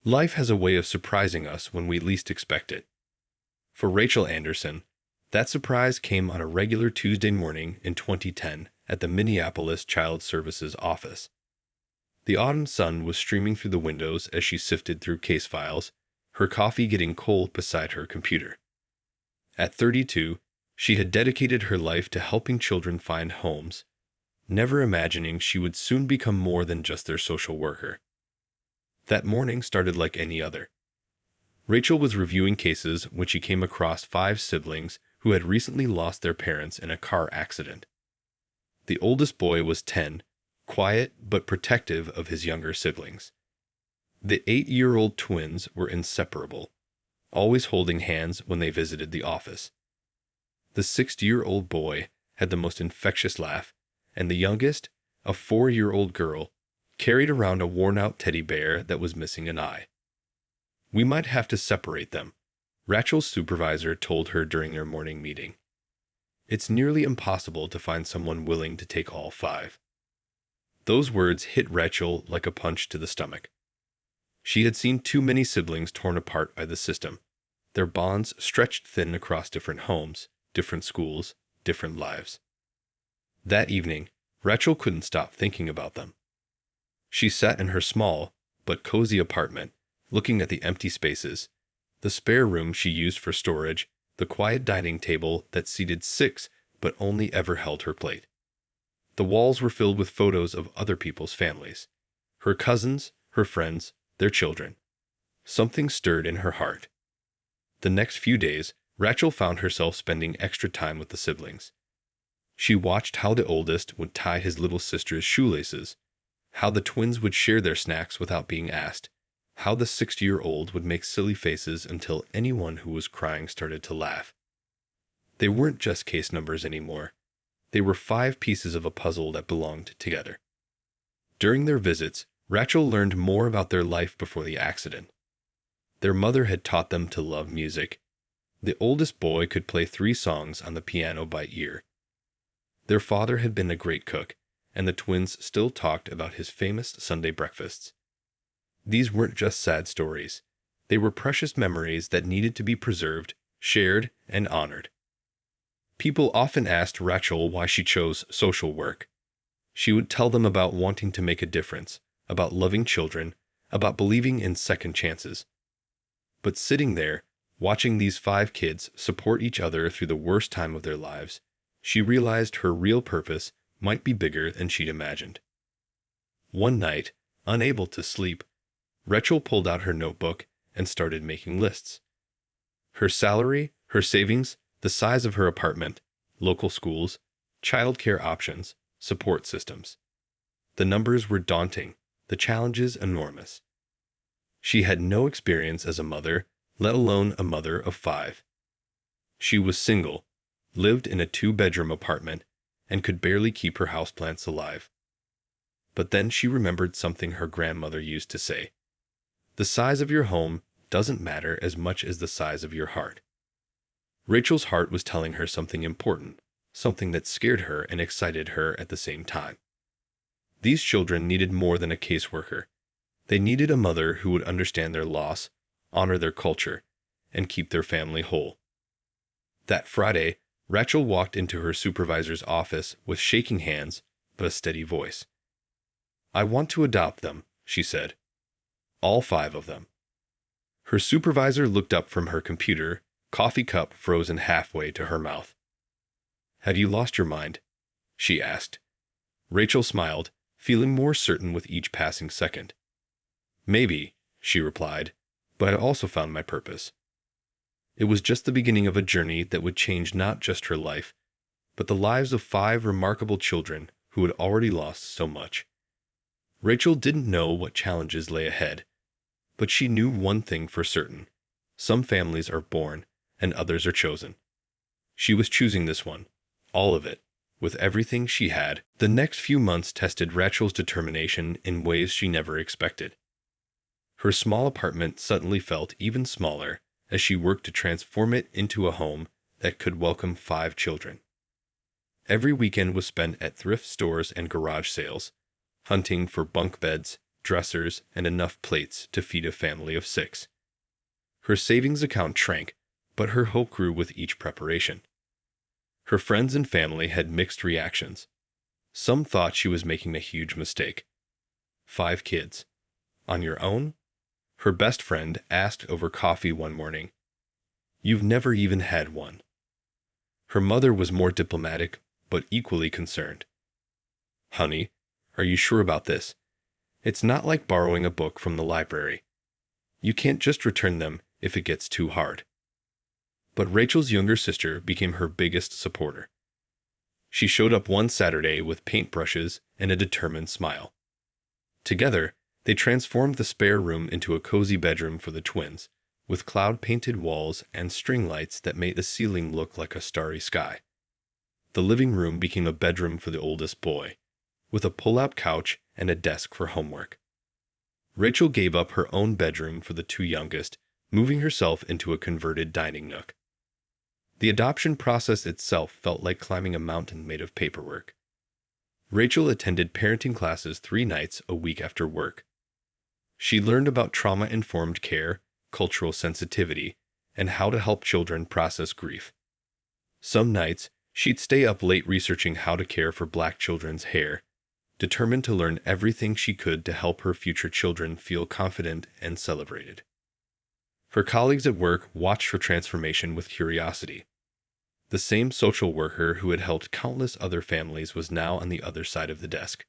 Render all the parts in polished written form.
Life has a way of surprising us when we least expect it. For Rachel Anderson, that surprise came on a regular Tuesday morning in 2010 at the Minneapolis Child Services office. The autumn sun was streaming through the windows as she sifted through case files, her coffee getting cold beside her computer. At 32, she had dedicated her life to helping children find homes, never imagining she would soon become more than just their social worker. That morning started like any other. Rachel was reviewing cases when she came across 5 siblings who had recently lost their parents in a car accident. The oldest boy was 10, quiet but protective of his younger siblings. The 8-year-old twins were inseparable, always holding hands when they visited the office. The 6-year-old boy had the most infectious laugh, and the youngest, a 4-year-old girl, carried around a worn-out teddy bear that was missing an eye. "We might have to separate them," Rachel's supervisor told her during their morning meeting. "It's nearly impossible to find someone willing to take all 5. Those words hit Rachel like a punch to the stomach. She had seen too many siblings torn apart by the system, their bonds stretched thin across different homes, different schools, different lives. That evening, Rachel couldn't stop thinking about them. She sat in her small, but cozy apartment, looking at the empty spaces, the spare room she used for storage, the quiet dining table that seated 6 but only ever held her plate. The walls were filled with photos of other people's families, her cousins, her friends, their children. Something stirred in her heart. The next few days, Rachel found herself spending extra time with the siblings. She watched how the oldest would tie his little sister's shoelaces, how the twins would share their snacks without being asked, how the 6-year-old would make silly faces until anyone who was crying started to laugh. They weren't just case numbers anymore. They were 5 pieces of a puzzle that belonged together. During their visits, Rachel learned more about their life before the accident. Their mother had taught them to love music. The oldest boy could play 3 songs on the piano by ear. Their father had been a great cook, and the twins still talked about his famous Sunday breakfasts. These weren't just sad stories. They were precious memories that needed to be preserved, shared, and honored. People often asked Rachel why she chose social work. She would tell them about wanting to make a difference, about loving children, about believing in second chances. But sitting there, watching these 5 kids support each other through the worst time of their lives, she realized her real purpose might be bigger than she'd imagined. One night, unable to sleep, Rachel pulled out her notebook and started making lists. Her salary, her savings, the size of her apartment, local schools, childcare options, support systems. The numbers were daunting, the challenges enormous. She had no experience as a mother, let alone a mother of 5. She was single, lived in a 2-bedroom apartment, and could barely keep her houseplants alive. But then she remembered something her grandmother used to say. The size of your home doesn't matter as much as the size of your heart. Rachel's heart was telling her something important, something that scared her and excited her at the same time. These children needed more than a caseworker. They needed a mother who would understand their loss, honor their culture, and keep their family whole. That Friday, Rachel walked into her supervisor's office with shaking hands but a steady voice. "I want to adopt them," she said. "All 5 of them." Her supervisor looked up from her computer, coffee cup frozen halfway to her mouth. "Have you lost your mind?" she asked. Rachel smiled, feeling more certain with each passing second. "Maybe," she replied, "but I also found my purpose." It was just the beginning of a journey that would change not just her life, but the lives of 5 remarkable children who had already lost so much. Rachel didn't know what challenges lay ahead, but she knew one thing for certain. Some families are born, and others are chosen. She was choosing this one, all of it, with everything she had. The next few months tested Rachel's determination in ways she never expected. Her small apartment suddenly felt even smaller as she worked to transform it into a home that could welcome 5 children. Every weekend was spent at thrift stores and garage sales, hunting for bunk beds, dressers, and enough plates to feed a family of 6. Her savings account shrank, but her hope grew with each preparation. Her friends and family had mixed reactions. Some thought she was making a huge mistake. 5 kids. On your own? Her best friend asked over coffee one morning. You've never even had one. Her mother was more diplomatic, but equally concerned. Honey, are you sure about this? It's not like borrowing a book from the library. You can't just return them if it gets too hard. But Rachel's younger sister became her biggest supporter. She showed up one Saturday with paintbrushes and a determined smile. Together, they transformed the spare room into a cozy bedroom for the twins, with cloud-painted walls and string lights that made the ceiling look like a starry sky. The living room became a bedroom for the oldest boy, with a pull-out couch and a desk for homework. Rachel gave up her own bedroom for the 2 youngest, moving herself into a converted dining nook. The adoption process itself felt like climbing a mountain made of paperwork. Rachel attended parenting classes 3 nights a week after work. She learned about trauma-informed care, cultural sensitivity, and how to help children process grief. Some nights, she'd stay up late researching how to care for Black children's hair, determined to learn everything she could to help her future children feel confident and celebrated. Her colleagues at work watched her transformation with curiosity. The same social worker who had helped countless other families was now on the other side of the desk.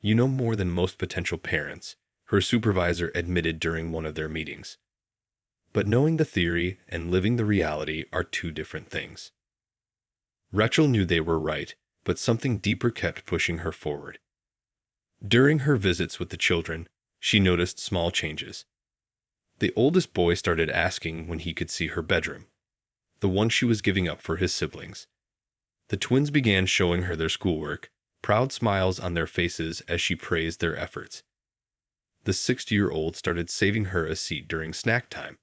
You know more than most potential parents, her supervisor admitted during one of their meetings. But knowing the theory and living the reality are 2 different things. Rachel knew they were right, but something deeper kept pushing her forward. During her visits with the children, she noticed small changes. The oldest boy started asking when he could see her bedroom, the one she was giving up for his siblings. The twins began showing her their schoolwork, proud smiles on their faces as she praised their efforts. The 6-year-old started saving her a seat during snack time,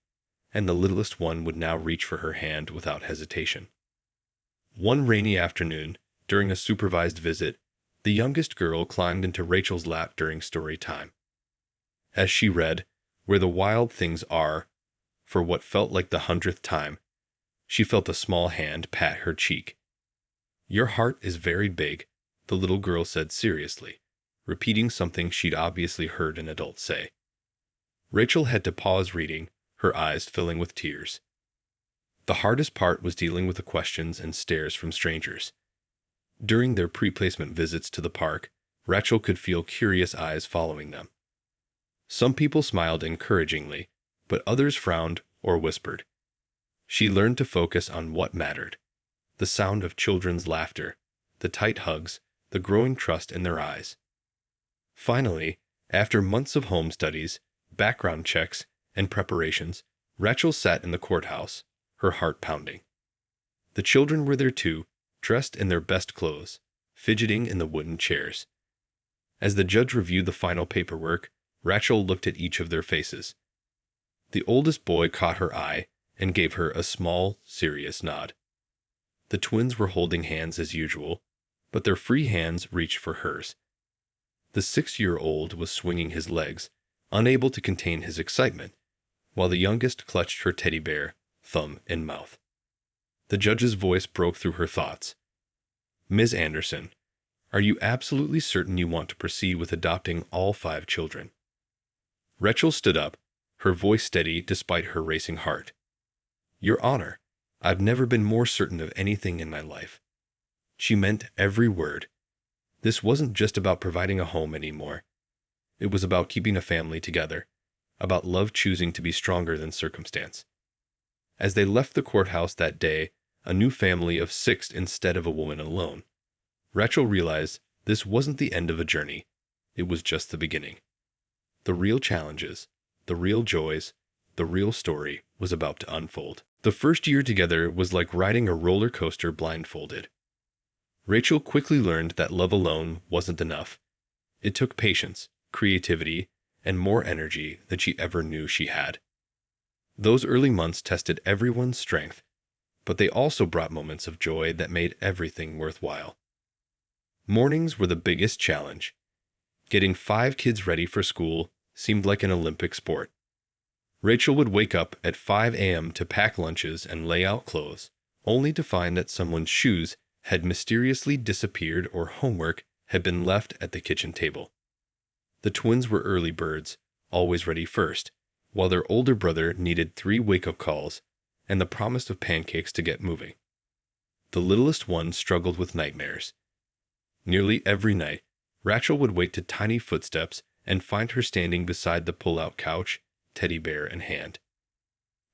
and the littlest one would now reach for her hand without hesitation. One rainy afternoon, during a supervised visit, the youngest girl climbed into Rachel's lap during story time. As she read, "Where the Wild Things Are," for what felt like the 100th time, she felt a small hand pat her cheek. "Your heart is very big," the little girl said seriously, repeating something she'd obviously heard an adult say. Rachel had to pause reading, her eyes filling with tears. The hardest part was dealing with the questions and stares from strangers. During their pre-placement visits to the park, Rachel could feel curious eyes following them. Some people smiled encouragingly, but others frowned or whispered. She learned to focus on what mattered: the sound of children's laughter, the tight hugs, the growing trust in their eyes. Finally, after months of home studies, background checks, and preparations, Rachel sat in the courthouse, her heart pounding. The children were there too, dressed in their best clothes, fidgeting in the wooden chairs. As the judge reviewed the final paperwork, Rachel looked at each of their faces. The oldest boy caught her eye and gave her a small, serious nod. The twins were holding hands as usual, but their free hands reached for hers. The 6-year-old was swinging his legs, unable to contain his excitement, while the youngest clutched her teddy bear, thumb in mouth. The judge's voice broke through her thoughts. "Ms. Anderson, are you absolutely certain you want to proceed with adopting all 5 children?" Rachel stood up, her voice steady despite her racing heart. "Your Honor, I've never been more certain of anything in my life." She meant every word. This wasn't just about providing a home anymore. It was about keeping a family together, about love choosing to be stronger than circumstance. As they left the courthouse that day, a new family of 6 instead of a woman alone, Rachel realized this wasn't the end of a journey. It was just the beginning. The real challenges, the real joys, the real story was about to unfold. The first year together was like riding a roller coaster blindfolded. Rachel quickly learned that love alone wasn't enough. It took patience, creativity, and more energy than she ever knew she had. Those early months tested everyone's strength, but they also brought moments of joy that made everything worthwhile. Mornings were the biggest challenge. Getting 5 kids ready for school seemed like an Olympic sport. Rachel would wake up at 5 a.m. to pack lunches and lay out clothes, only to find that someone's shoes had mysteriously disappeared or homework had been left at the kitchen table. The twins were early birds, always ready first, while their older brother needed 3 wake-up calls and the promise of pancakes to get moving. The littlest one struggled with nightmares. Nearly every night, Rachel would wake to tiny footsteps and find her standing beside the pull-out couch, teddy bear in hand.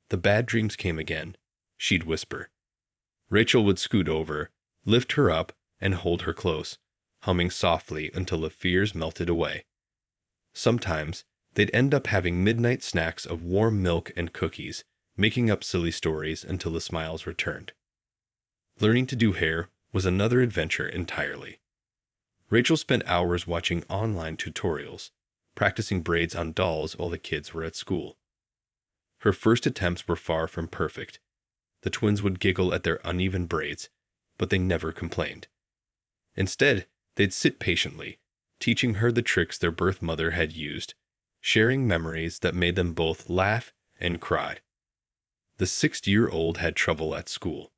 The bad dreams came again, she'd whisper. Rachel would scoot over, lift her up, and hold her close, humming softly until the fears melted away. Sometimes, they'd end up having midnight snacks of warm milk and cookies, making up silly stories until the smiles returned. Learning to do hair was another adventure entirely. Rachel spent hours watching online tutorials, practicing braids on dolls while the kids were at school. Her first attempts were far from perfect. The twins would giggle at their uneven braids, but they never complained. Instead, they'd sit patiently, teaching her the tricks their birth mother had used, sharing memories that made them both laugh and cry. The 6-year-old had trouble at school.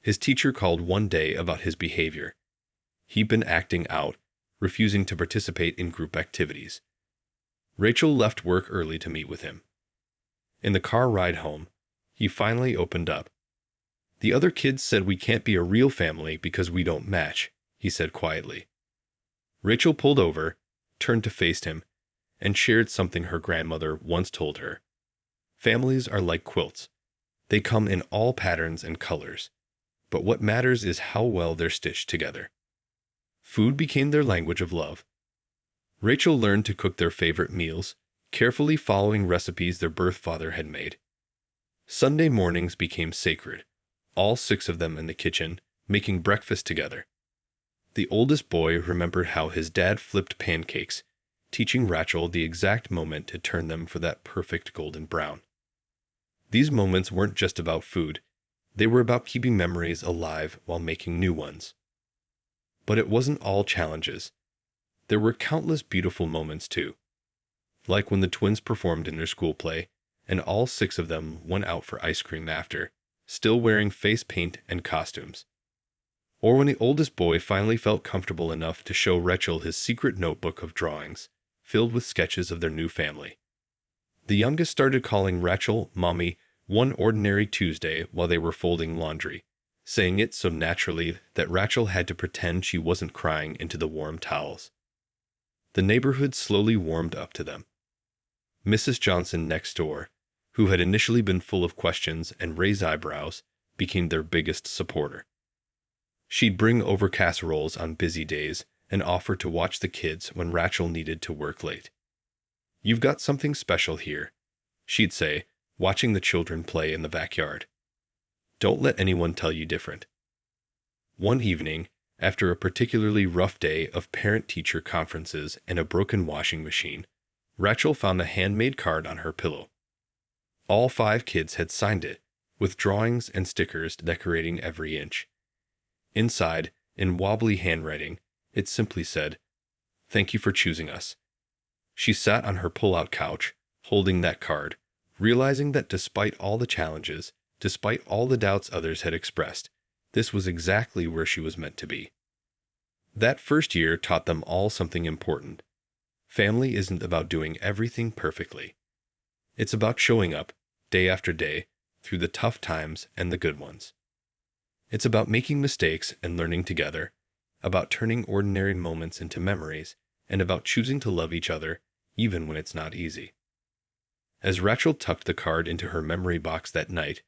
His teacher called one day about his behavior. He'd been acting out, refusing to participate in group activities. Rachel left work early to meet with him. In the car ride home, he finally opened up. "The other kids said we can't be a real family because we don't match," he said quietly. Rachel pulled over, turned to face him, and shared something her grandmother once told her. Families are like quilts. They come in all patterns and colors, but what matters is how well they're stitched together. Food became their language of love. Rachel learned to cook their favorite meals, carefully following recipes their birth father had made. Sunday mornings became sacred, all 6 of them in the kitchen, making breakfast together. The oldest boy remembered how his dad flipped pancakes, teaching Rachel the exact moment to turn them for that perfect golden brown. These moments weren't just about food, they were about keeping memories alive while making new ones. But it wasn't all challenges. There were countless beautiful moments too. Like when the twins performed in their school play, and all 6 of them went out for ice cream after, still wearing face paint and costumes. Or when the oldest boy finally felt comfortable enough to show Rachel his secret notebook of drawings, filled with sketches of their new family. The youngest started calling Rachel Mommy one ordinary Tuesday while they were folding laundry, saying it so naturally that Rachel had to pretend she wasn't crying into the warm towels. The neighborhood slowly warmed up to them. Mrs. Johnson next door, who had initially been full of questions and raised eyebrows, became their biggest supporter. She'd bring over casseroles on busy days and offer to watch the kids when Rachel needed to work late. "You've got something special here," she'd say, watching the children play in the backyard. "Don't let anyone tell you different." One evening, after a particularly rough day of parent-teacher conferences and a broken washing machine, Rachel found a handmade card on her pillow. All 5 kids had signed it, with drawings and stickers decorating every inch. Inside, in wobbly handwriting, it simply said, "Thank you for choosing us." She sat on her pull-out couch, holding that card, realizing that despite all the challenges, despite all the doubts others had expressed, this was exactly where she was meant to be. That first year taught them all something important. Family isn't about doing everything perfectly. It's about showing up, day after day, through the tough times and the good ones. It's about making mistakes and learning together, about turning ordinary moments into memories, and about choosing to love each other, even when it's not easy. As Rachel tucked the card into her memory box that night,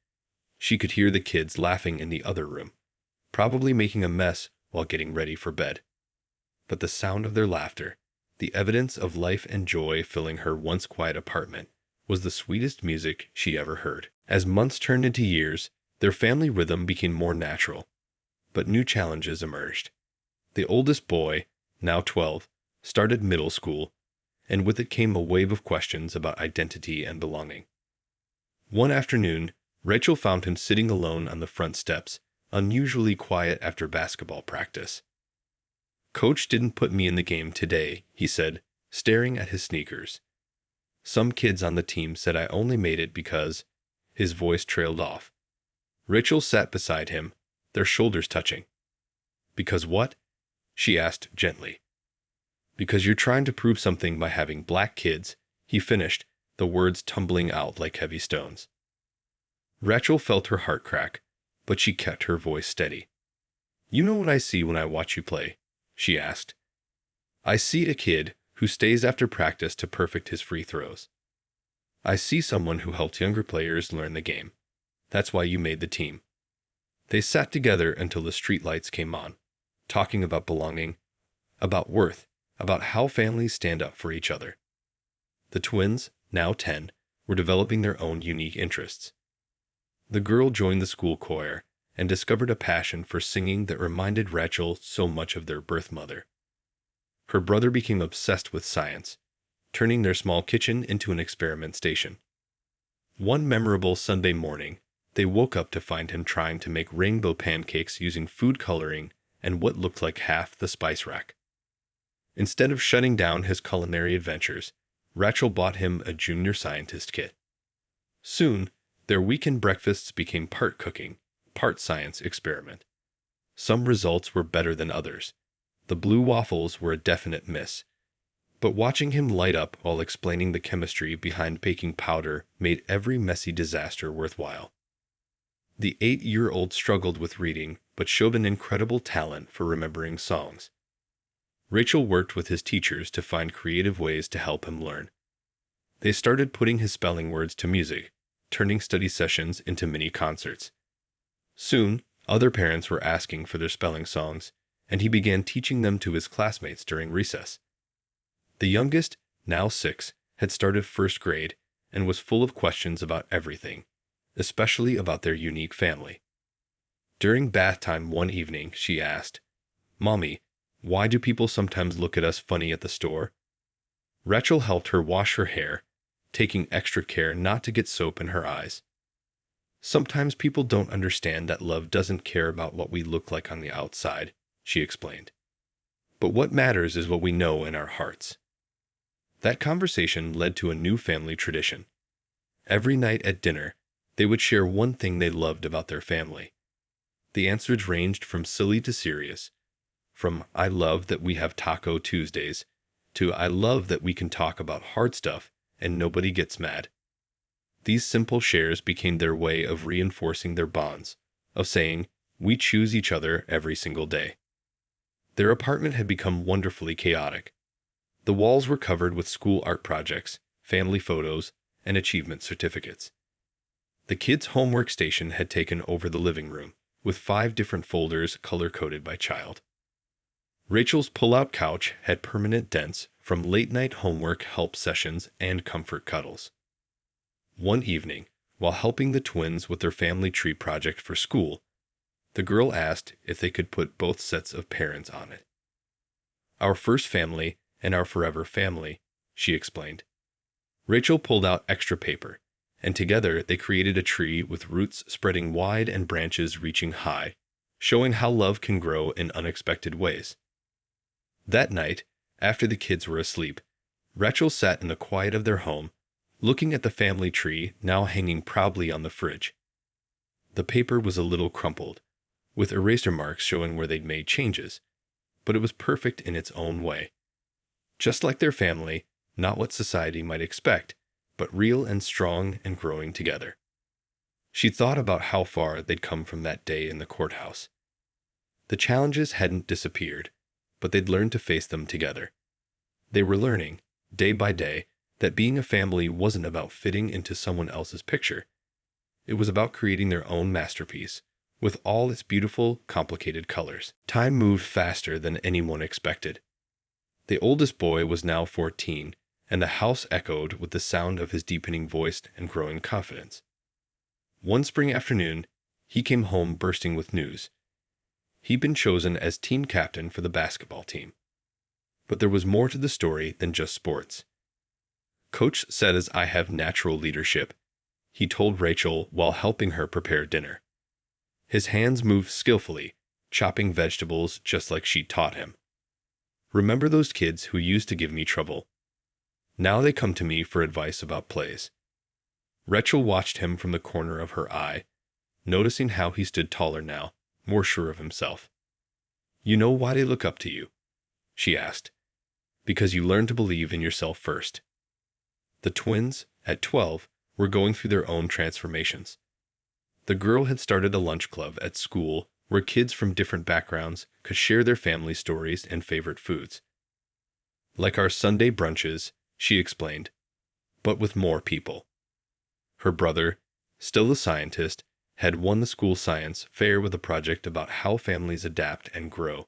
she could hear the kids laughing in the other room, probably making a mess while getting ready for bed. But the sound of their laughter, the evidence of life and joy filling her once quiet apartment, was the sweetest music she ever heard. As months turned into years, their family rhythm became more natural, but new challenges emerged. The oldest boy, now 12, started middle school, and with it came a wave of questions about identity and belonging. One afternoon, Rachel found him sitting alone on the front steps, unusually quiet after basketball practice. Coach didn't put me in the game today, he said, staring at his sneakers. Some kids on the team said I only made it because his voice trailed off. Rachel sat beside him, their shoulders touching. Because what? She asked gently. Because you're trying to prove something by having black kids, he finished, the words tumbling out like heavy stones. Rachel felt her heart crack, but she kept her voice steady. You know what I see when I watch you play? She asked. I see a kid who stays after practice to perfect his free throws. I see someone who helps younger players learn the game. That's why you made the team. They sat together until the streetlights came on, talking about belonging, about worth, about how families stand up for each other. The twins, now 10, were developing their own unique interests. The girl joined the school choir and discovered a passion for singing that reminded Rachel so much of their birth mother. Her brother became obsessed with science, turning their small kitchen into an experiment station. One memorable Sunday morning, they woke up to find him trying to make rainbow pancakes using food coloring and what looked like half the spice rack. Instead of shutting down his culinary adventures, Rachel bought him a junior scientist kit. Soon, their weekend breakfasts became part cooking, part science experiment. Some results were better than others. The blue waffles were a definite miss. But watching him light up while explaining the chemistry behind baking powder made every messy disaster worthwhile. The 8-year-old struggled with reading, but showed an incredible talent for remembering songs. Rachel worked with his teachers to find creative ways to help him learn. They started putting his spelling words to music, turning study sessions into mini concerts. Soon, other parents were asking for their spelling songs, and he began teaching them to his classmates during recess. The youngest, now 6, had started first grade and was full of questions about everything, especially about their unique family. During bath time one evening, she asked, "Mommy, why do people sometimes look at us funny at the store?" Rachel helped her wash her hair, taking extra care not to get soap in her eyes. Sometimes people don't understand that love doesn't care about what we look like on the outside, she explained. But what matters is what we know in our hearts. That conversation led to a new family tradition. Every night at dinner, they would share one thing they loved about their family. The answers ranged from silly to serious, from "I love that we have Taco Tuesdays" to "I love that we can talk about hard stuff and nobody gets mad." These simple shares became their way of reinforcing their bonds, of saying, "We choose each other every single day." Their apartment had become wonderfully chaotic. The walls were covered with school art projects, family photos, and achievement certificates. The kids' homework station had taken over the living room, with 5 different folders color-coded by child. Rachel's pull-out couch had permanent dents from late-night homework help sessions and comfort cuddles. One evening, while helping the twins with their family tree project for school, the girl asked if they could put both sets of parents on it. "Our first family and our forever family," she explained. Rachel pulled out extra paper, and together they created a tree with roots spreading wide and branches reaching high, showing how love can grow in unexpected ways. That night, after the kids were asleep, Rachel sat in the quiet of their home, looking at the family tree now hanging proudly on the fridge. The paper was a little crumpled, with eraser marks showing where they'd made changes, but it was perfect in its own way. Just like their family, not what society might expect, but real and strong and growing together. She thought about how far they'd come from that day in the courthouse. The challenges hadn't disappeared, but they'd learned to face them together. They were learning, day by day, that being a family wasn't about fitting into someone else's picture. It was about creating their own masterpiece, with all its beautiful, complicated colors. Time moved faster than anyone expected. The oldest boy was now 14, and the house echoed with the sound of his deepening voice and growing confidence. One spring afternoon, he came home bursting with news. He'd been chosen as team captain for the basketball team. But there was more to the story than just sports. "Coach says I have natural leadership," he told Rachel while helping her prepare dinner. His hands moved skillfully, chopping vegetables just like she'd taught him. Remember those kids who used to give me trouble? Now they come to me for advice about plays. Rachel watched him from the corner of her eye, noticing how he stood taller now, more sure of himself. You know why they look up to you? She asked. Because you learned to believe in yourself first. The twins, at 12, were going through their own transformations. The girl had started a lunch club at school where kids from different backgrounds could share their family stories and favorite foods. Like our Sunday brunches, she explained, but with more people. Her brother, still a scientist, had won the school science fair with a project about how families adapt and grow,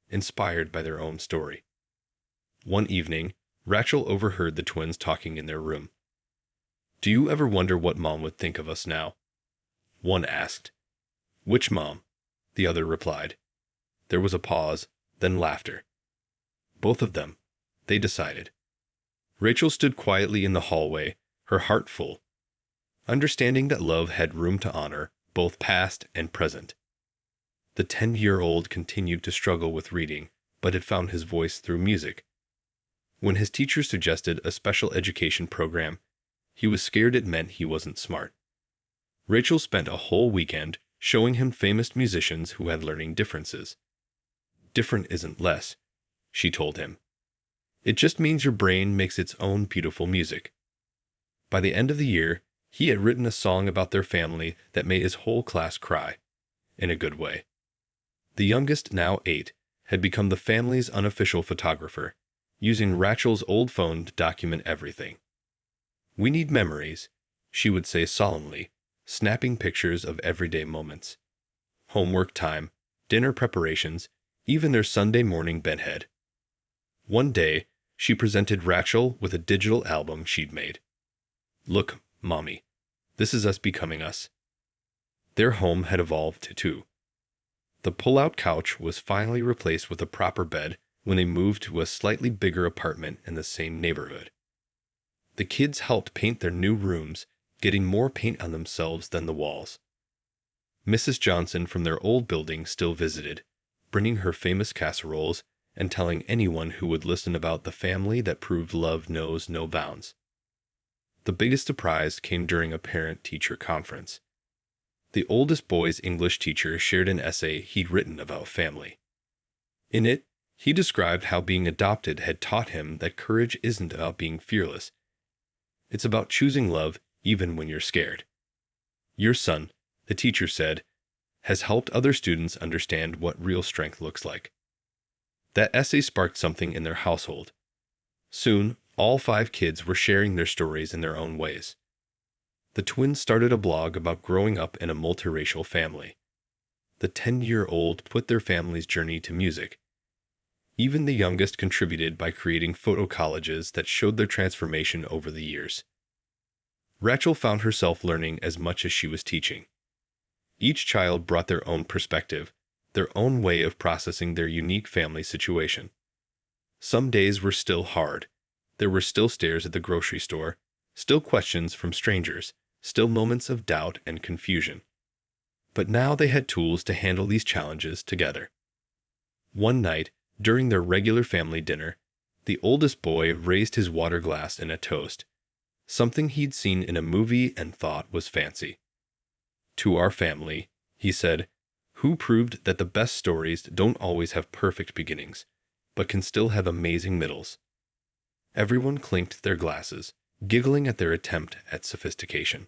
inspired by their own story. One evening, Rachel overheard the twins talking in their room. Do you ever wonder what Mom would think of us now? One asked. Which mom? The other replied. There was a pause, then laughter. Both of them, they decided. Rachel stood quietly in the hallway, her heart full, understanding that love had room to honor both past and present. The 10-year-old continued to struggle with reading, but had found his voice through music. When his teacher suggested a special education program, he was scared it meant he wasn't smart. Rachel spent a whole weekend showing him famous musicians who had learning differences. Different isn't less, she told him. It just means your brain makes its own beautiful music. By the end of the year, he had written a song about their family that made his whole class cry, in a good way. The youngest, now 8, had become the family's unofficial photographer, using Rachel's old phone to document everything. We need memories, she would say solemnly, snapping pictures of everyday moments. Homework time, dinner preparations, even their Sunday morning bedhead. One day, she presented Rachel with a digital album she'd made. Look, Mommy, this is us becoming us. Their home had evolved too. The pull-out couch was finally replaced with a proper bed when they moved to a slightly bigger apartment in the same neighborhood. The kids helped paint their new rooms, getting more paint on themselves than the walls. Mrs. Johnson from their old building still visited, bringing her famous casseroles and telling anyone who would listen about the family that proved love knows no bounds. The biggest surprise came during a parent-teacher conference. The oldest boy's English teacher shared an essay he'd written about family. In it, he described how being adopted had taught him that courage isn't about being fearless. It's about choosing love even when you're scared. Your son, the teacher said, has helped other students understand what real strength looks like. That essay sparked something in their household. Soon, all 5 kids were sharing their stories in their own ways. The twins started a blog about growing up in a multiracial family. The 10-year-old put their family's journey to music. Even the youngest contributed by creating photo collages that showed their transformation over the years. Rachel found herself learning as much as she was teaching. Each child brought their own perspective, their own way of processing their unique family situation. Some days were still hard. There were still stares at the grocery store, still questions from strangers, still moments of doubt and confusion. But now they had tools to handle these challenges together. One night, during their regular family dinner, the oldest boy raised his water glass in a toast, something he'd seen in a movie and thought was fancy. To our family, he said, who proved that the best stories don't always have perfect beginnings, but can still have amazing middles. Everyone clinked their glasses, giggling at their attempt at sophistication.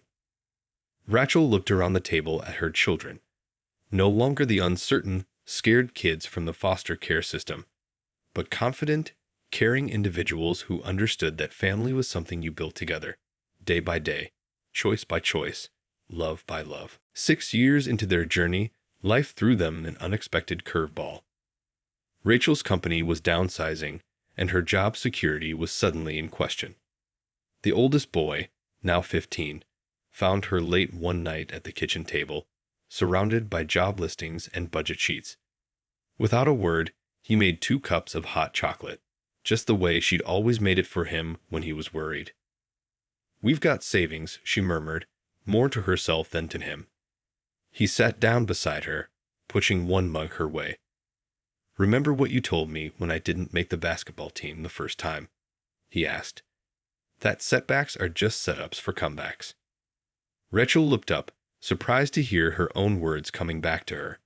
Rachel looked around the table at her children, no longer the uncertain, scared kids from the foster care system, but confident, caring individuals who understood that family was something you built together, day by day, choice by choice, love by love. 6 years into their journey, life threw them an unexpected curveball. Rachel's company was downsizing, and her job security was suddenly in question. The oldest boy, now 15, found her late one night at the kitchen table, surrounded by job listings and budget sheets. Without a word, he made 2 cups of hot chocolate, just the way she'd always made it for him when he was worried. We've got savings, she murmured, more to herself than to him. He sat down beside her, pushing one mug her way. "Remember what you told me when I didn't make the basketball team the first time?" he asked. "That setbacks are just setups for comebacks." Rachel looked up, surprised to hear her own words coming back to her.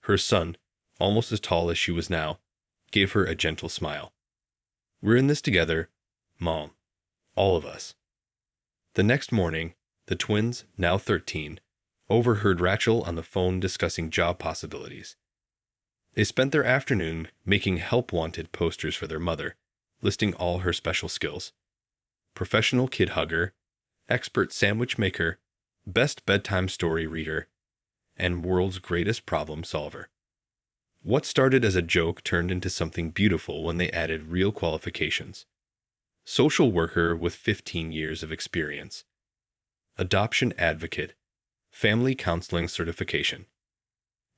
Her son, almost as tall as she was now, gave her a gentle smile. "We're in this together, Mom. All of us." The next morning, the twins, now 13, overheard Rachel on the phone discussing job possibilities. They spent their afternoon making help-wanted posters for their mother, listing all her special skills: professional kid hugger, expert sandwich maker, best bedtime story reader, and world's greatest problem solver. What started as a joke turned into something beautiful when they added real qualifications: social worker with 15 years of experience, adoption advocate, family counseling certification.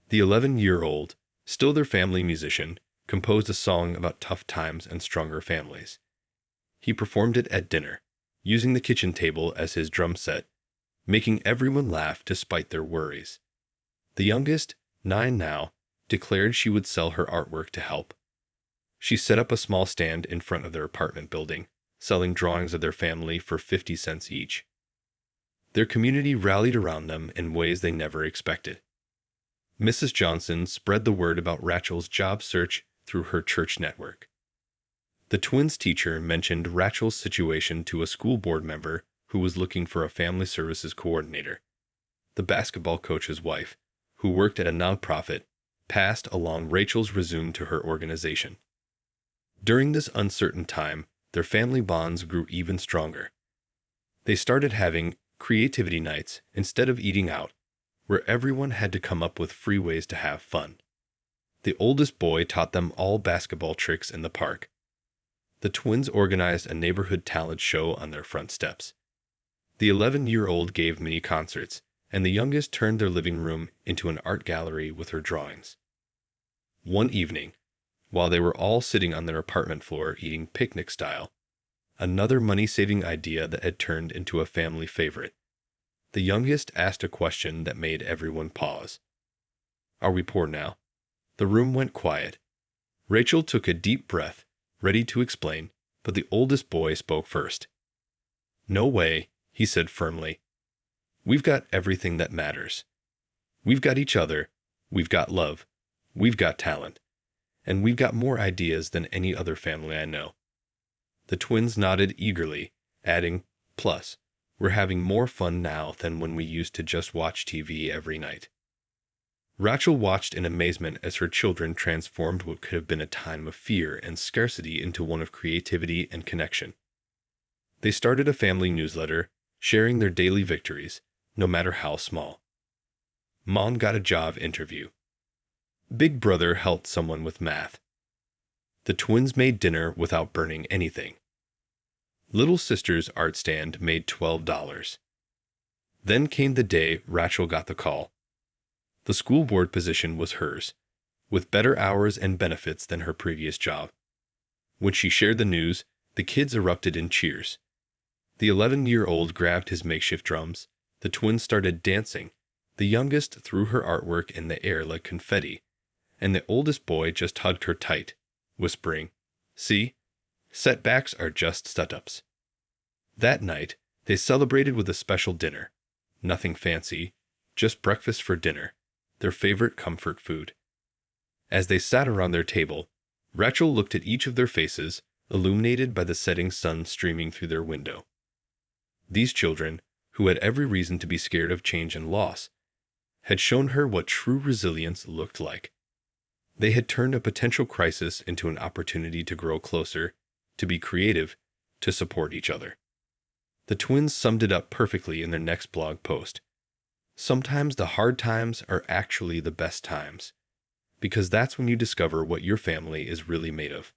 The 11-year-old, still their family musician, composed a song about tough times and stronger families. He performed it at dinner, using the kitchen table as his drum set, making everyone laugh despite their worries. The youngest, 9 now, declared she would sell her artwork to help. She set up a small stand in front of their apartment building, selling drawings of their family for 50 cents each. Their community rallied around them in ways they never expected. Mrs. Johnson spread the word about Rachel's job search through her church network. The twins' teacher mentioned Rachel's situation to a school board member who was looking for a family services coordinator. The basketball coach's wife, who worked at a nonprofit, passed along Rachel's resume to her organization. During this uncertain time, their family bonds grew even stronger. They started having creativity nights instead of eating out, where everyone had to come up with free ways to have fun. The oldest boy taught them all basketball tricks in the park. The twins organized a neighborhood talent show on their front steps. The 11-year-old gave mini concerts, and the youngest turned their living room into an art gallery with her drawings. One evening, while they were all sitting on their apartment floor eating picnic style, another money-saving idea that had turned into a family favorite. The youngest asked a question that made everyone pause. "Are we poor now?" The room went quiet. Rachel took a deep breath, ready to explain, but the oldest boy spoke first. "No way," he said firmly. "We've got everything that matters. We've got each other, we've got love, we've got talent, and we've got more ideas than any other family I know." The twins nodded eagerly, adding, "Plus, we're having more fun now than when we used to just watch TV every night." Rachel watched in amazement as her children transformed what could have been a time of fear and scarcity into one of creativity and connection. They started a family newsletter, sharing their daily victories, no matter how small. Mom got a job interview. Big brother helped someone with math. The twins made dinner without burning anything. Little sister's art stand made $12. Then came the day Rachel got the call. The school board position was hers, with better hours and benefits than her previous job. When she shared the news, the kids erupted in cheers. The 11-year-old grabbed his makeshift drums, the twins started dancing, the youngest threw her artwork in the air like confetti, and the oldest boy just hugged her tight, whispering, "See? Setbacks are just setups." That night, they celebrated with a special dinner. Nothing fancy, just breakfast for dinner, their favorite comfort food. As they sat around their table, Rachel looked at each of their faces, illuminated by the setting sun streaming through their window. These children, who had every reason to be scared of change and loss, had shown her what true resilience looked like. They had turned a potential crisis into an opportunity to grow closer, to be creative, to support each other. The twins summed it up perfectly in their next blog post. "Sometimes the hard times are actually the best times, because that's when you discover what your family is really made of."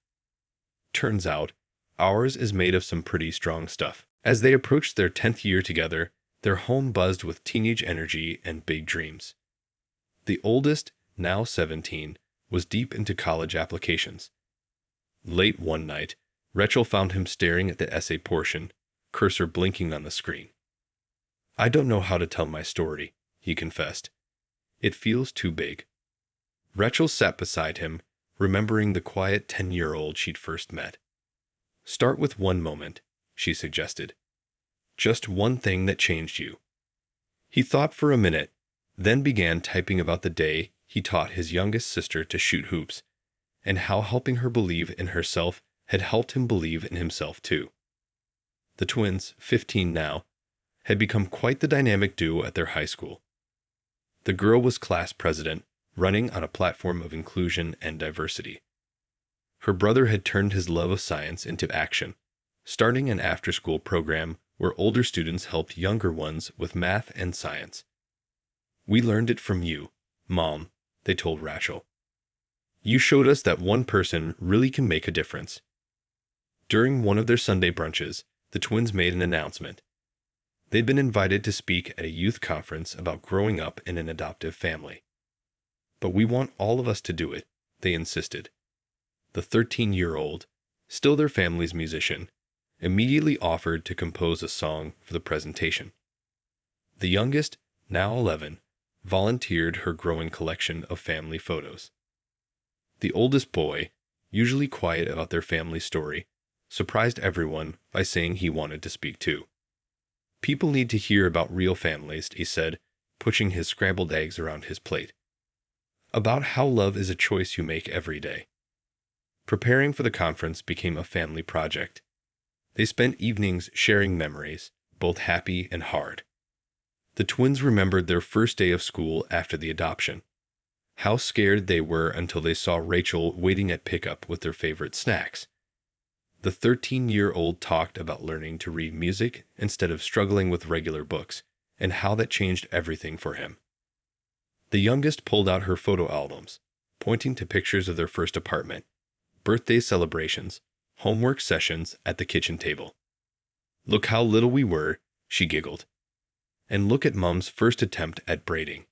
Turns out, ours is made of some pretty strong stuff. As they approached their 10th year together, their home buzzed with teenage energy and big dreams. The oldest, now 17, was deep into college applications. Late one night, Rachel found him staring at the essay portion, cursor blinking on the screen. "I don't know how to tell my story," he confessed. "It feels too big." Rachel sat beside him, remembering the quiet 10-year-old she'd first met. Start with one moment, she suggested. Just one thing that changed you. He thought for a minute, then began typing about the day he taught his youngest sister to shoot hoops, and how helping her believe in herself had helped him believe in himself too. The twins, 15 now, had become quite the dynamic duo at their high school. The girl was class president, running on a platform of inclusion and diversity. Her brother had turned his love of science into action, starting an after-school program where older students helped younger ones with math and science. "We learned it from you, Mom," they told Rachel. "You showed us that one person really can make a difference." During one of their Sunday brunches, the twins made an announcement. They'd been invited to speak at a youth conference about growing up in an adoptive family. "But we want all of us to do it," they insisted. The 13-year-old, still their family's musician, immediately offered to compose a song for the presentation. The youngest, now 11, volunteered her growing collection of family photos. The oldest boy, usually quiet about their family story, surprised everyone by saying he wanted to speak too. "People need to hear about real families," he said, pushing his scrambled eggs around his plate. "About how love is a choice you make every day." Preparing for the conference became a family project. They spent evenings sharing memories, both happy and hard. The twins remembered their first day of school after the adoption. How scared they were until they saw Rachel waiting at pickup with their favorite snacks. The 13-year-old talked about learning to read music instead of struggling with regular books, and how that changed everything for him. The youngest pulled out her photo albums, pointing to pictures of their first apartment, birthday celebrations, homework sessions at the kitchen table. "Look how little we were," she giggled. "And look at Mom's first attempt at braiding."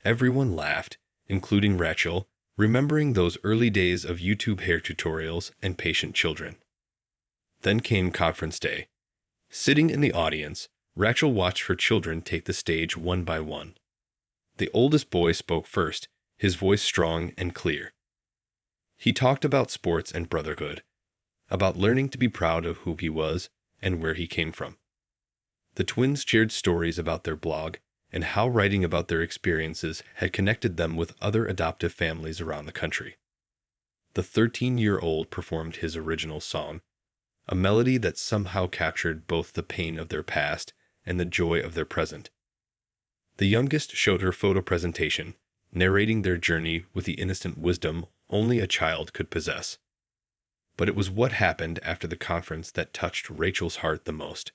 Everyone laughed, including Rachel, remembering those early days of YouTube hair tutorials and patient children. Then came conference day. Sitting in the audience, Rachel watched her children take the stage one by one. The oldest boy spoke first, his voice strong and clear. He talked about sports and brotherhood, about learning to be proud of who he was and where he came from. The twins shared stories about their blog and how writing about their experiences had connected them with other adoptive families around the country. The 13-year-old performed his original song, a melody that somehow captured both the pain of their past and the joy of their present. The youngest showed her photo presentation, narrating their journey with the innocent wisdom only a child could possess. But it was what happened after the conference that touched Rachel's heart the most.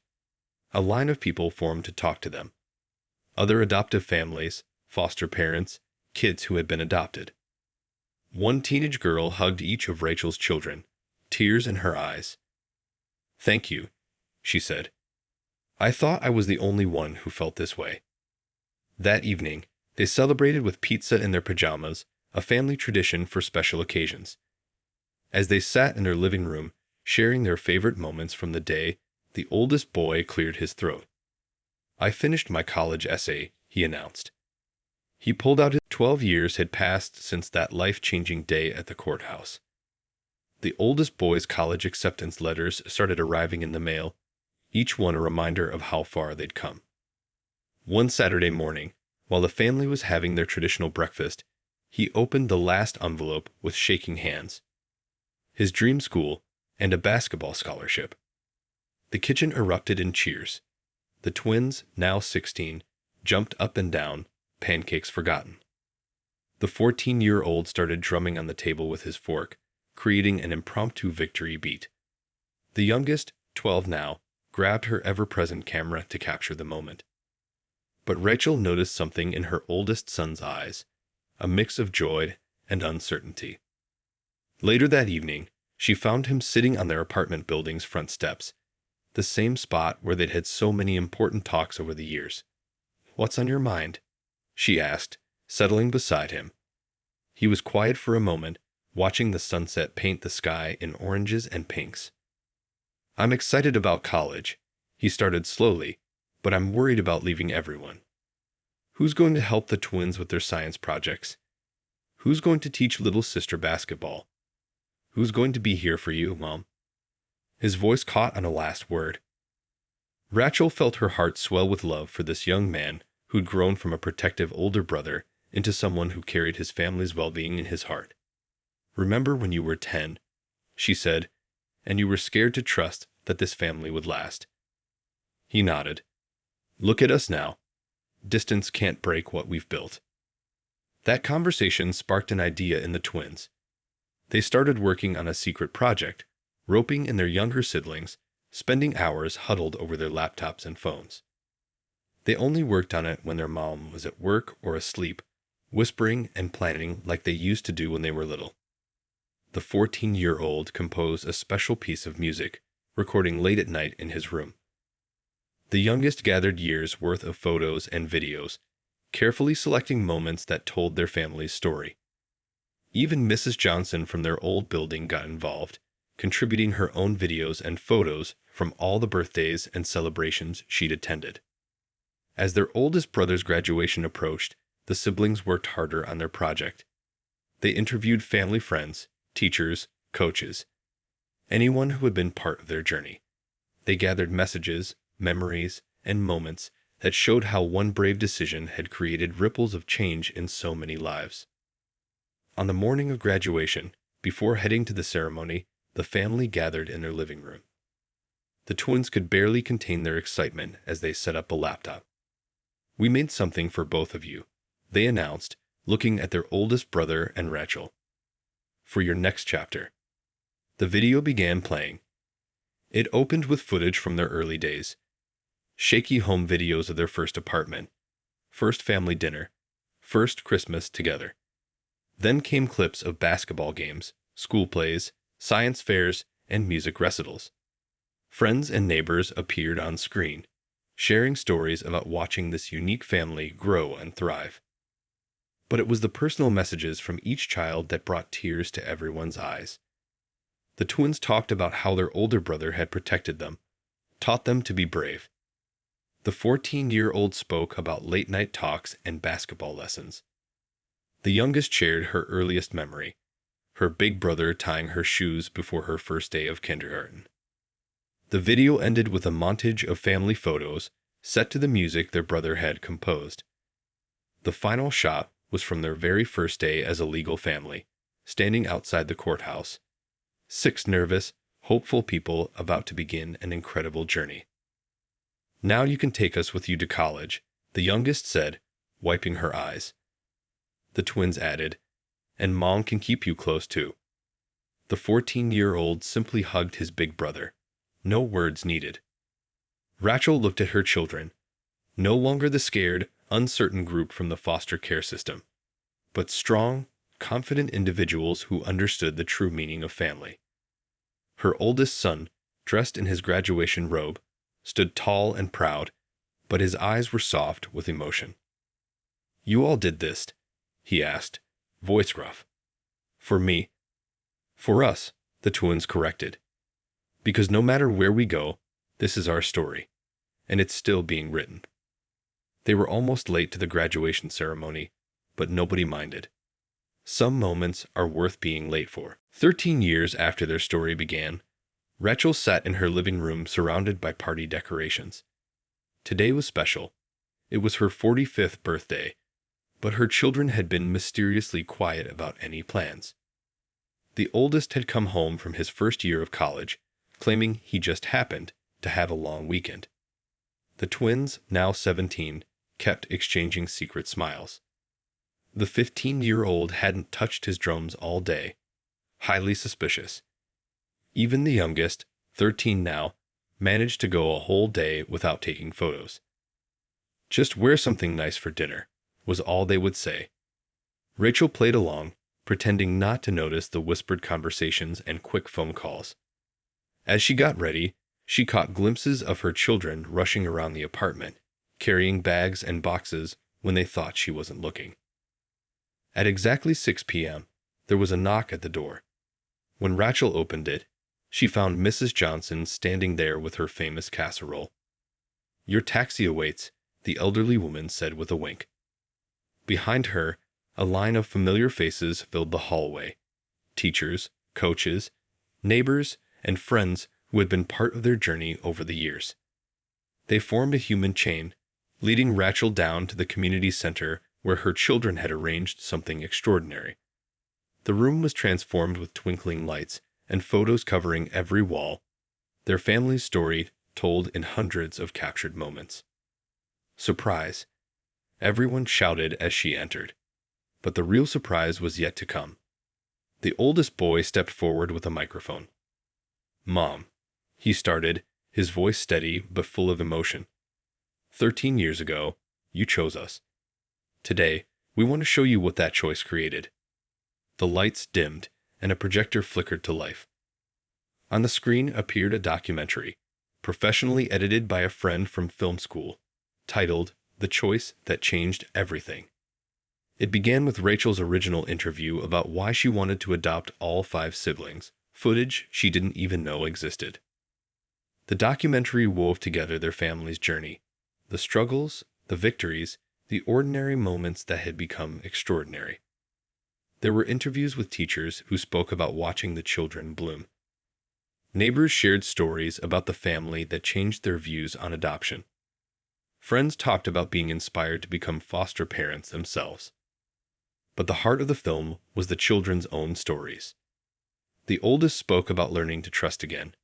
A line of people formed to talk to them. Other adoptive families, foster parents, kids who had been adopted. One teenage girl hugged each of Rachel's children, tears in her eyes. "Thank you," she said. "I thought I was the only one who felt this way." That evening, they celebrated with pizza in their pajamas, a family tradition for special occasions. As they sat in their living room, sharing their favorite moments from the day, the oldest boy cleared his throat. "I finished my college essay," he announced. He pulled out his 12 years had passed since that life-changing day at the courthouse. The oldest boy's college acceptance letters started arriving in the mail, each one a reminder of how far they'd come. One Saturday morning, while the family was having their traditional breakfast, he opened the last envelope with shaking hands. His dream school and a basketball scholarship. The kitchen erupted in cheers. The twins, now 16, jumped up and down, pancakes forgotten. The 14-year-old started drumming on the table with his fork, creating an impromptu victory beat. The youngest, 12 now, grabbed her ever-present camera to capture the moment. But Rachel noticed something in her oldest son's eyes, a mix of joy and uncertainty. Later that evening, she found him sitting on their apartment building's front steps, the same spot where they'd had so many important talks over the years. "What's on your mind?" she asked, settling beside him. He was quiet for a moment, watching the sunset paint the sky in oranges and pinks. "I'm excited about college," he started slowly, "but I'm worried about leaving everyone. Who's going to help the twins with their science projects? Who's going to teach little sister basketball? Who's going to be here for you, Mom? His voice caught on a last word. Rachel felt her heart swell with love for this young man who'd grown from a protective older brother into someone who carried his family's well-being in his heart. Remember when you were 10, she said, and you were scared to trust that this family would last. He nodded. Look at us now. Distance can't break what we've built. That conversation sparked an idea in the twins. They started working on a secret project, roping in their younger siblings, spending hours huddled over their laptops and phones. They only worked on it when their mom was at work or asleep, whispering and planning like they used to do when they were little. The 14-year-old composed a special piece of music, recording late at night in his room. The youngest gathered years' worth of photos and videos, carefully selecting moments that told their family's story. Even Mrs. Johnson from their old building got involved, contributing her own videos and photos from all the birthdays and celebrations she'd attended. As their oldest brother's graduation approached, the siblings worked harder on their project. They interviewed family friends, teachers, coaches, anyone who had been part of their journey. They gathered messages, memories, and moments that showed how one brave decision had created ripples of change in so many lives. On the morning of graduation, before heading to the ceremony, the family gathered in their living room. The twins could barely contain their excitement as they set up a laptop. We made something for both of you, they announced, looking at their oldest brother and Rachel. For your next chapter. The video began playing. It opened with footage from their early days. Shaky home videos of their first apartment, first family dinner, first Christmas together. Then came clips of basketball games, school plays, science fairs, and music recitals. Friends and neighbors appeared on screen, sharing stories about watching this unique family grow and thrive. But it was the personal messages from each child that brought tears to everyone's eyes. The twins talked about how their older brother had protected them, taught them to be brave. The 14-year-old spoke about late-night talks and basketball lessons. The youngest shared her earliest memory, her big brother tying her shoes before her first day of kindergarten. The video ended with a montage of family photos set to the music their brother had composed. The final shot was from their very first day as a legal family, standing outside the courthouse. 6 nervous, hopeful people about to begin an incredible journey. Now you can take us with you to college, the youngest said, wiping her eyes. The twins added, and Mom can keep you close too. The 14-year-old simply hugged his big brother. No words needed. Rachel looked at her children, no longer the scared, uncertain group from the foster care system, but strong, confident individuals who understood the true meaning of family. Her oldest son, dressed in his graduation robe, stood tall and proud, but his eyes were soft with emotion. You all did this, he asked, voice gruff. For me. For us, the twins corrected. Because no matter where we go, this is our story, and it's still being written. They were almost late to the graduation ceremony, but nobody minded. Some moments are worth being late for. 13 years after their story began, Rachel sat in her living room surrounded by party decorations. Today was special. It was her 45th birthday, but her children had been mysteriously quiet about any plans. The oldest had come home from his first year of college, claiming he just happened to have a long weekend. The twins, now 17, kept exchanging secret smiles. The 15-year-old hadn't touched his drums all day, highly suspicious. Even the youngest, 13 now, managed to go a whole day without taking photos. Just wear something nice for dinner, was all they would say. Rachel played along, pretending not to notice the whispered conversations and quick phone calls. As she got ready, she caught glimpses of her children rushing around the apartment, carrying bags and boxes when they thought she wasn't looking. At exactly 6 p.m., there was a knock at the door. When Rachel opened it, she found Mrs. Johnson standing there with her famous casserole. Your taxi awaits, the elderly woman said with a wink. Behind her, A line of familiar faces filled the hallway. Teachers, coaches, neighbors, and friends who had been part of their journey over the years. They formed a human chain, leading Rachel down to the community center where her children had arranged something extraordinary. The room was transformed with twinkling lights and photos covering every wall, their family's story told in hundreds of captured moments. Surprise! Everyone shouted as she entered. But the real surprise was yet to come. The oldest boy stepped forward with a microphone. "Mom," he started, his voice steady but full of emotion. 13 years ago, you chose us. Today, we want to show you what that choice created." The lights dimmed, and a projector flickered to life. On the screen appeared a documentary, professionally edited by a friend from film school, titled "The Choice That Changed Everything." It began with Rachel's original interview about why she wanted to adopt all 5 siblings, footage she didn't even know existed. The documentary wove together their family's journey, the struggles, the victories, the ordinary moments that had become extraordinary. There were interviews with teachers who spoke about watching the children bloom. Neighbors shared stories about the family that changed their views on adoption. Friends talked about being inspired to become foster parents themselves. But the heart of the film was the children's own stories. The oldest spoke about learning to trust again,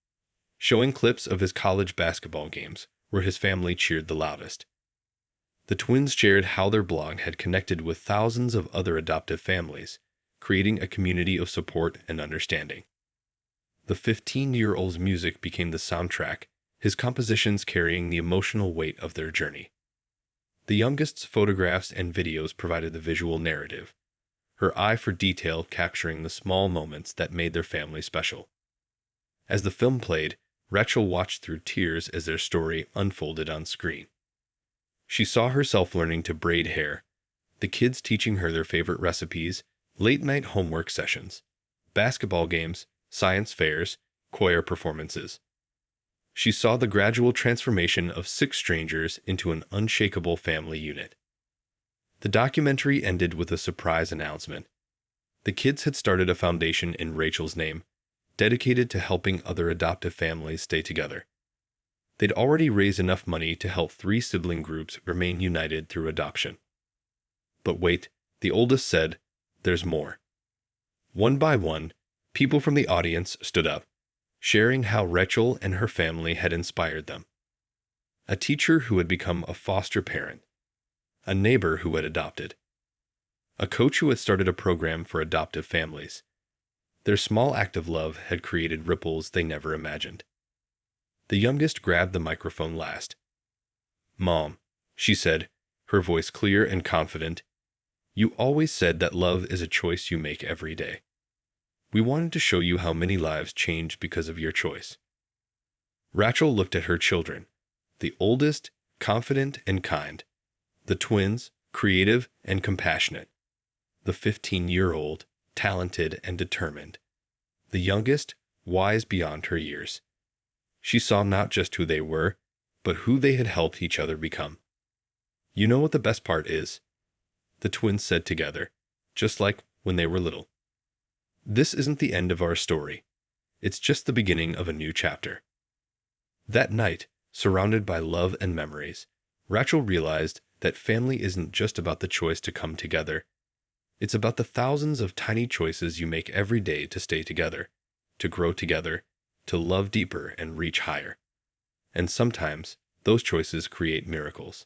showing clips of his college basketball games where his family cheered the loudest. The twins shared how their blog had connected with thousands of other adoptive families, creating a community of support and understanding. The 15-year-old's music became the soundtrack, his compositions carrying the emotional weight of their journey. The youngest's photographs and videos provided the visual narrative, her eye for detail capturing the small moments that made their family special. As the film played, Rachel watched through tears as their story unfolded on screen. She saw herself learning to braid hair, the kids teaching her their favorite recipes, late-night homework sessions, basketball games, science fairs, choir performances. She saw the gradual transformation of 6 strangers into an unshakable family unit. The documentary ended with a surprise announcement. The kids had started a foundation in Rachel's name, dedicated to helping other adoptive families stay together. They'd already raised enough money to help 3 sibling groups remain united through adoption. But wait, the oldest said, "There's more." One by one, people from the audience stood up, sharing how Rachel and her family had inspired them. A teacher who had become a foster parent, a neighbor who had adopted, a coach who had started a program for adoptive families. Their small act of love had created ripples they never imagined. The youngest grabbed the microphone last. "Mom," she said, her voice clear and confident, "you always said that love is a choice you make every day. We wanted to show you how many lives changed because of your choice." Rachel looked at her children, the oldest, confident and kind, the twins, creative and compassionate, the 15-year-old, talented and determined, the youngest, wise beyond her years. She saw not just who they were, but who they had helped each other become. "You know what the best part is?" the twins said together, just like when they were little. "This isn't the end of our story. It's just the beginning of a new chapter." That night, surrounded by love and memories, Rachel realized that family isn't just about the choice to come together. It's about the thousands of tiny choices you make every day to stay together, to grow together, to love deeper and reach higher. And sometimes, those choices create miracles.